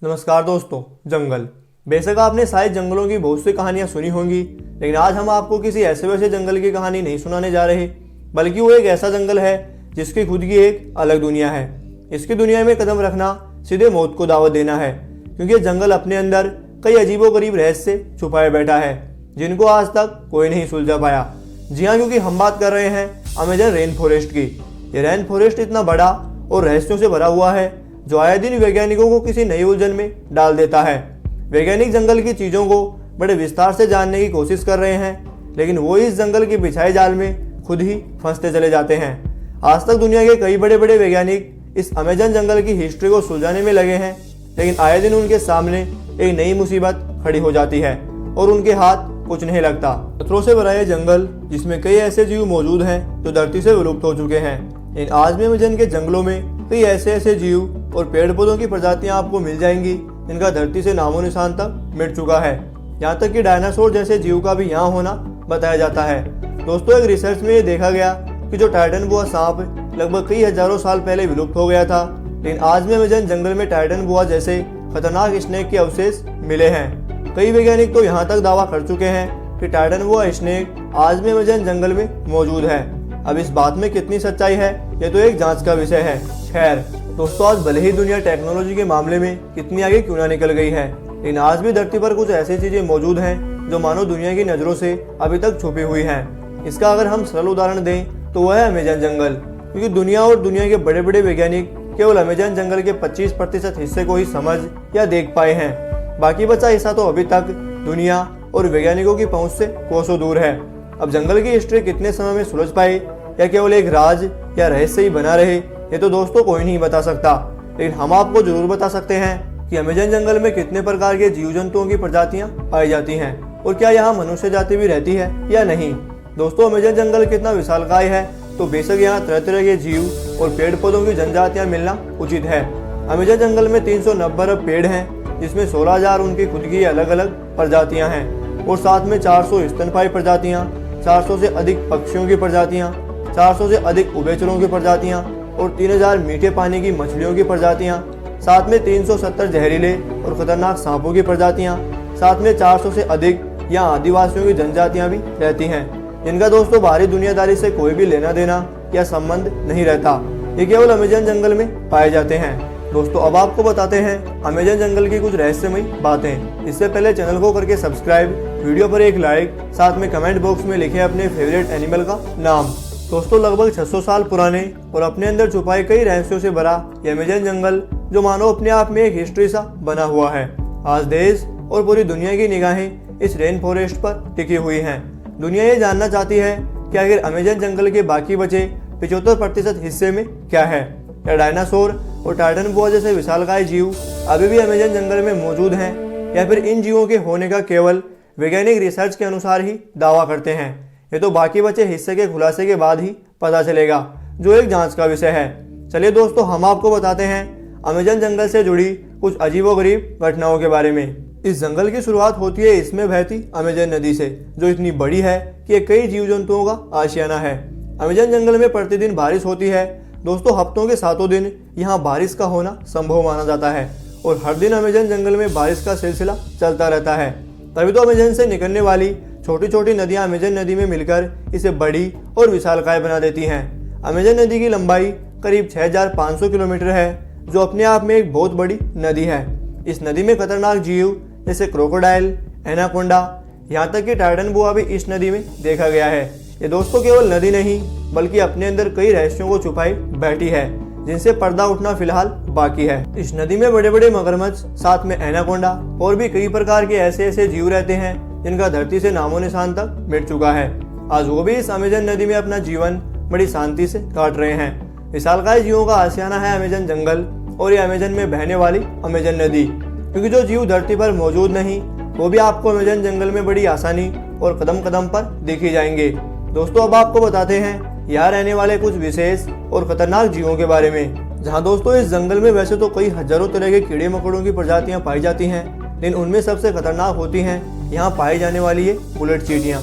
नमस्कार दोस्तों। जंगल, बेशक आपने शायद जंगलों की बहुत सी कहानियां सुनी होंगी, लेकिन आज हम आपको किसी ऐसे वैसे जंगल की कहानी नहीं सुनाने जा रहे, बल्कि वो एक ऐसा जंगल है जिसकी खुद की एक अलग दुनिया है। इसकी दुनिया में कदम रखना सीधे मौत को दावत देना है, क्योंकि जंगल अपने अंदर कई अजीबोगरीब रहस्य छुपाए बैठा है जिनको आज तक कोई नहीं सुलझा पाया। जी हाँ, क्योंकि हम बात कर रहे हैं अमेजन रेन फॉरेस्ट की। ये रेन फॉरेस्ट इतना बड़ा और रहस्यों से भरा हुआ है जो आए दिन वैज्ञानिकों को किसी नई उलझन में डाल देता है। वैज्ञानिक जंगल की चीजों को बड़े विस्तार से जानने की कोशिश कर रहे हैं, लेकिन वो इस जंगल के बिछाए जाल में खुद ही फंसते चले जाते हैं। आज तक दुनिया के कई बड़े बड़े वैज्ञानिक इस अमेजन जंगल की हिस्ट्री को सुलझाने में लगे हैं, लेकिन आए दिन उनके सामने एक नई मुसीबत खड़ी हो जाती है और उनके हाथ कुछ नहीं लगता। पत्थरों से भरा यह जंगल जिसमें कई ऐसे जीव मौजूद हैं जो धरती से विलुप्त हो चुके हैं। इन आज भी अमेजन के जंगलों में कई ऐसे जीव और पेड़ पौधों की प्रजातियां आपको मिल जाएंगी जिनका धरती से नामो निशान तक मिट चुका है। यहाँ तक कि डायनासोर जैसे जीव का भी यहाँ होना बताया जाता है। दोस्तों, एक रिसर्च में ये देखा गया कि जो टाइटन बुआ सांप लगभग कई हजारों साल पहले विलुप्त हो गया था, लेकिन आज भी अमेजन जंगल में टाइटन बुआ जैसे खतरनाक स्नेक के अवशेष मिले हैं। कई वैज्ञानिक तो यहाँ तक दावा कर चुके हैं कि टाइटन बुआ स्नेक आज भी अमेजन जंगल में मौजूद है। अब इस बात में कितनी सच्चाई है ये तो एक जांच का विषय है। खैर दोस्तों, आज भले ही दुनिया टेक्नोलॉजी के मामले में कितनी आगे क्यों ना निकल गई है, लेकिन आज भी धरती पर कुछ ऐसी चीजें मौजूद हैं जो मानव दुनिया की नजरों से अभी तक छुपी हुई हैं। इसका अगर हम सरल उदाहरण दें तो वह है अमेजन जंगल, क्योंकि दुनिया और दुनिया के बड़े बड़े वैज्ञानिक केवल अमेजन जंगल के 25% हिस्से को ही समझ या देख पाए हैं। बाकी बचा हिस्सा तो अभी तक दुनिया और वैज्ञानिकों की पहुंच से कोसों दूर है। अब जंगल की हिस्ट्री कितने समय में सुलझ पाए या केवल एक राज या रहस्य ही बना रहे, ये तो दोस्तों कोई नहीं बता सकता, लेकिन हम आपको जरूर बता सकते हैं कि अमेजन जंगल में कितने प्रकार के जीव जंतुओं की प्रजातियां पाई जाती हैं और क्या यहाँ मनुष्य जाति भी रहती है या नहीं। दोस्तों, अमेजन जंगल कितना विशालकाय है, तो बेशक यहाँ तरह तरह के जीव और पेड़ पौधों की जनजातियां मिलना उचित है। अमेजन जंगल में 390 अरब पेड़ हैं, जिसमें 16,000 उनकी खुद की अलग अलग प्रजातियां हैं और साथ में 400 स्तनपायी प्रजातियां, 400 से अधिक पक्षियों की प्रजातियां, 400 से अधिक उभयचरों की प्रजातियां और 3000 मीठे पानी की मछलियों की प्रजातियां, साथ में 370 जहरीले और खतरनाक सांपों की प्रजातियां, साथ में 400 से अधिक यहाँ आदिवासियों की जनजातियां भी रहती हैं, जिनका दोस्तों बाहरी दुनियादारी से कोई भी लेना देना या संबंध नहीं रहता। ये केवल अमेजन जंगल में पाए जाते हैं। दोस्तों, अब आपको बताते हैं अमेजन जंगल की कुछ रहस्यमयी बातें। इससे पहले चैनल को करके सब्सक्राइब, वीडियो पर एक लाइक, साथ में कमेंट बॉक्स में लिखें अपने फेवरेट एनिमल का नाम। दोस्तों, लगभग 600 साल पुराने और अपने अंदर छुपाए कई रहस्यों से भरा ये अमेजन जंगल जो मानो अपने आप में एक हिस्ट्री सा बना हुआ है। आज देश और पूरी दुनिया की निगाहें इस रेन फॉरेस्ट पर टिकी हुई हैं। दुनिया ये जानना चाहती है कि आखिर अमेजन जंगल के बाकी बचे 75% हिस्से में क्या है। क्या डायनासोर और टाइटन बुआ जैसे विशालकाय जीव अभी भी अमेजन जंगल में मौजूद हैं, या फिर इन जीवों के होने का केवल वैज्ञानिक रिसर्च के अनुसार ही दावा करते हैं। ये तो बाकी बचे हिस्से के खुलासे के बाद ही पता चलेगा, जो एक जांच का विषय है। चलिए दोस्तों, हम आपको बताते हैं अमेजन जंगल से जुड़ी कुछ अजीबोगरीब घटनाओं के बारे में। इस जंगल की शुरुआत होती है इसमें बहती अमेजन नदी से, जो इतनी बड़ी है कि कई जीव जंतुओं का आशियाना है। अमेजन जंगल में प्रतिदिन बारिश होती है। दोस्तों, हफ्तों के 7 दिन यहाँ बारिश का होना संभव माना जाता है और हर दिन अमेजन जंगल में बारिश का सिलसिला चलता रहता है। तभी तो अमेजन से निकलने वाली छोटी छोटी नदियां अमेजन नदी में मिलकर इसे बड़ी और विशालकाय बना देती हैं। अमेजन नदी की लंबाई करीब 6500 किलोमीटर है, जो अपने आप में एक बहुत बड़ी नदी है। इस नदी में खतरनाक जीव जैसे क्रोकोडाइल, एनाकोंडा, यहाँ तक कि टाइटन बुआ भी इस नदी में देखा गया है। ये दोस्तों केवल नदी नहीं, बल्कि अपने अंदर कई रहस्यों को छुपाई बैठी है, जिनसे पर्दा उठना फिलहाल बाकी है। इस नदी में बड़े बड़े मगरमच्छ, साथ में एनाकोंडा और भी कई प्रकार के ऐसे जीव रहते हैं जिनका धरती से नामो निशान तक मिट चुका है। आज वो भी इस अमेजन नदी में अपना जीवन बड़ी शांति से काट रहे हैं। विशालकाय जीवों का आशियाना है अमेजन जंगल और ये अमेजन में बहने वाली अमेजन नदी, क्योंकि जो जीव धरती पर मौजूद नहीं वो भी आपको अमेजन जंगल में बड़ी आसानी और कदम कदम पर दिखे जाएंगे। दोस्तों, अब आपको बताते हैं यहाँ रहने वाले कुछ विशेष और खतरनाक जीवों के बारे में। जहाँ दोस्तों इस जंगल में वैसे तो कई हजारों तरह के कीड़े मकोड़ों की प्रजातियां पाई जाती हैं, लेकिन उनमें सबसे खतरनाक होती हैं यहाँ पाई जाने वाली ये बुलेट चींटियाँ।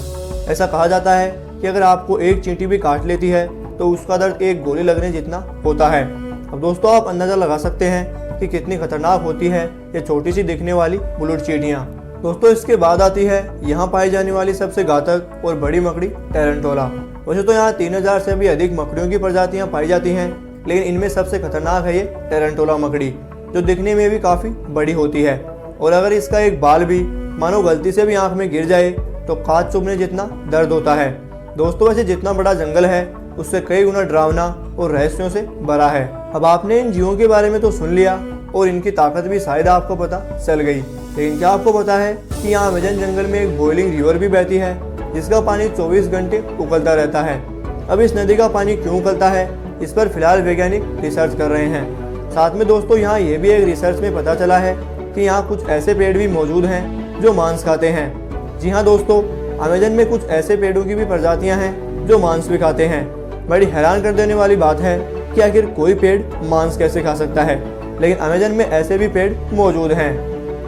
ऐसा कहा जाता है कि अगर आपको एक चींटी भी काट लेती है तो उसका दर्द एक गोली लगने जितना होता है। अब दोस्तों, आप अंदाजा लगा सकते हैं कि कितनी खतरनाक होती है ये छोटी सी दिखने वाली बुलेट चींटियां। दोस्तों इसके बाद आती है यहाँ पाई जाने वाली सबसे घातक और बड़ी मकड़ी टेरेंटोला। वैसे तो यहाँ 3000 से भी अधिक मकड़ियों की प्रजातियां पाई जाती हैं, लेकिन इनमें सबसे खतरनाक है ये टेरेंटोला मकड़ी, जो दिखने में भी काफ़ी बड़ी होती है। और अगर इसका एक बाल भी मानो गलती से भी आँख में गिर जाए तो कांच चुभने जितना दर्द होता है। दोस्तों वैसे जितना बड़ा जंगल है उससे कई गुना डरावना और रहस्यों से भरा है। अब आपने इन जीवों के बारे में तो सुन लिया और इनकी ताकत भी शायद आपको पता चल गई, लेकिन क्या आपको पता है कि यहाँ अमेजन जंगल में एक बॉइलिंग रिवर भी बहती है जिसका पानी 24 घंटे उबलता रहता है। अब इस नदी का पानी क्यों उबलता है, इस पर फिलहाल वैज्ञानिक रिसर्च कर रहे हैं। साथ में दोस्तों यहाँ ये भी एक रिसर्च में पता चला है कि यहाँ कुछ ऐसे पेड़ भी मौजूद हैं जो मांस खाते हैं। जी हाँ दोस्तों, अमेजन में कुछ ऐसे पेड़ों की भी प्रजातियाँ हैं जो मांस भी खाते हैं। बड़ी हैरान कर देने वाली बात है कि आखिर कोई पेड़ मांस कैसे खा सकता है, लेकिन अमेजन में ऐसे भी पेड़ मौजूद हैं।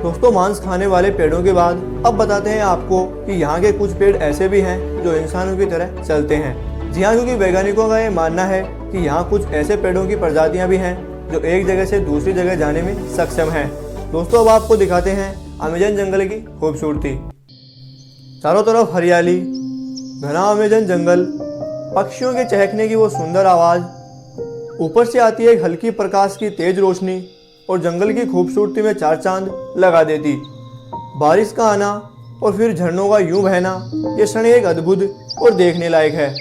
दोस्तों मांस खाने वाले पेड़ों के बाद अब बताते हैं आपको कि यहाँ के कुछ पेड़ ऐसे भी हैं जो इंसानों की तरह चलते हैं। जी हाँ, क्योंकि वैज्ञानिकों का ये मानना है कि यहाँ कुछ ऐसे पेड़ों की प्रजातियाँ भी हैं जो एक जगह से दूसरी जगह जाने में सक्षम हैं। दोस्तों अब आपको दिखाते हैं अमेजन जंगल की खूबसूरती। चारों तरफ हरियाली, घना अमेजन जंगल, पक्षियों के चहकने की वो सुंदर आवाज़, ऊपर से आती है एक हल्की प्रकाश की तेज रोशनी और जंगल की खूबसूरती में चार चांद लगा देती। बारिश का आना और फिर झरनों का यूं बहना, ये क्षण एक अद्भुत और देखने लायक है।